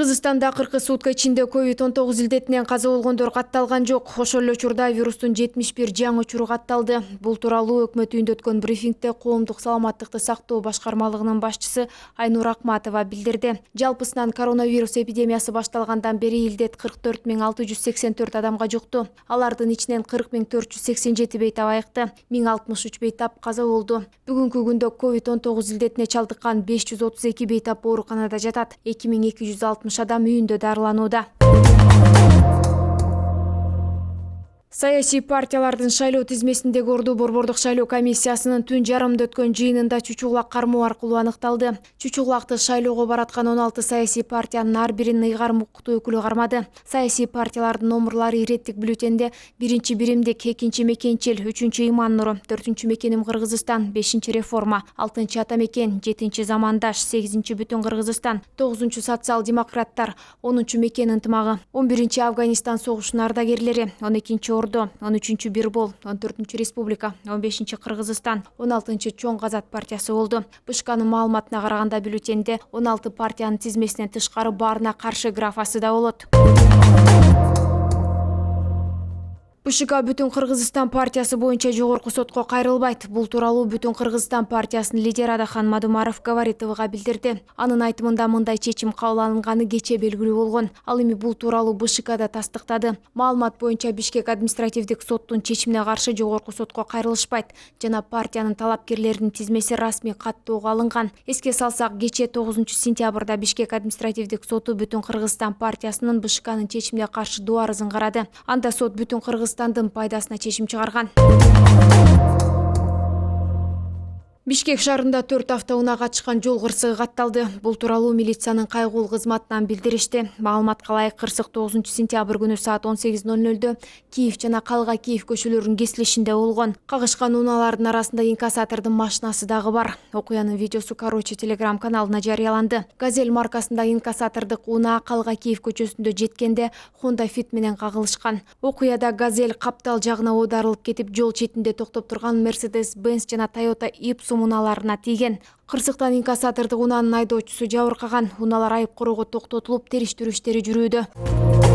Кыргызстанда 40 сутка ичинде COVID-19 илдетинен каза болгондор катталган жок. Ошол эле учурда вирустун 71 жаңы учуру катталды. Бул тууралуу өкмөт үйүндө өткөн брифингде коомдук саламаттыкты сактоо башкармалыгынын башчысы Айнур Акматова билдирди. Жалпысынан коронавирус эпидемиясы башталгандан бери илдет 44 684 адамга жукту. Алардын ичинен 40 487 бейтап айыкты, 1063 бейтап каза болду. Бүгүнкү күндө COVID-19 илдетине чалдыккан 532 бейтап ооруканада жатат. 2260 адам үйүндө дарыланууда. Саясий партиялардын шайлоо тизмесиндеги орду Борбордук шайлоо комиссиясынын түн жарымда өткөн жыйынында чучугулак кармоо аркылуу аныкталды. Чучугулакты шайлоого бараткан 16 саясий партиянын ар бирин ыйгарым укуктуу өкүлү кармады. Саясий партиялардын номурлары иреттик бюллетенде 1-чи биримдик, 2-чи мекенчил, 3-чү Иман Нуру, 4-чү Мекеним Кыргызстан, 5-чи Реформа, 6-чы Ата Мекен, 7-чи Замандаш, 8-чи Бүтүн Кыргызстан, 9-чу Социал-демократтар, 10-чу Мекен ынтымагы, 11-чи Афганистан согушунун ардагерлери, 12-чи Ордо, 13-чү Бирбол, 14-чү Республика, 15-чи Кыргызстан, 16-чы Чоң Казат партиясы болду. БШКнын маалыматына караганда бюллетенде 16 партиянын тизмесинен тышкары баарына каршы графасы да болот. БШК Бүтүн Кыргызстан партиясы боюнча жогорку сотко кайрылбайт. Бул тууралуу Бүтүн Кыргызстан партиясынын лидери Адахан Мадумаров Говорит ТВга билдирди. Анын айтымында мындай чечим кабыл алынганы кече белгилүү болгон. Ал эми бул тууралуу БШК да тастыктады. Маалымат боюнча Бишкек административдик соттун чечимине каршы жогорку сотко кайрылышпайт жана партиянын талапкерлеринин тизмеси расмий каттоого алынган. Эске салсак, кече 9-сентябрда Бишкек административдик соту Бүтүн Кыргызстан партиясынын БШКнын чечимине каршы доо арызын карады. Анда сот Бүтүн Кыргызстандын пайдасына чечим чыгарган. Бишкек шаарында 4 автоунаага чыккан жол кырсыгы катталды. Бул тууралуу милициянын кайгуул кызматынан билдиришти. Маалыматка ылайык, кырсык 9-сентябрь күнү саат 18:00 Киев жана Калга Киев көчөлөрүнүн кесилишинде болгон. Кагышкан унаалардын арасында инкассатордун машинасы дагы бар. Окуянын видеосу Короче Telegram каналына жарыяланды. Газель маркасындагы инкассатордук унаа Калга Киев көчөсүндө жеткенде Honda Fit менен кагылышкан. Окуяда Газель каптал жагына оодарылып кетип, жол четинде токтоп турган Mercedes-Benz жана Toyota Ipsum унааларына тийген. Кырсыктан инкассатордук унаанын айдоочусу жабыркаган. Унаалар айып короого токтотулуп, териштирүү иштери жүрүүдө.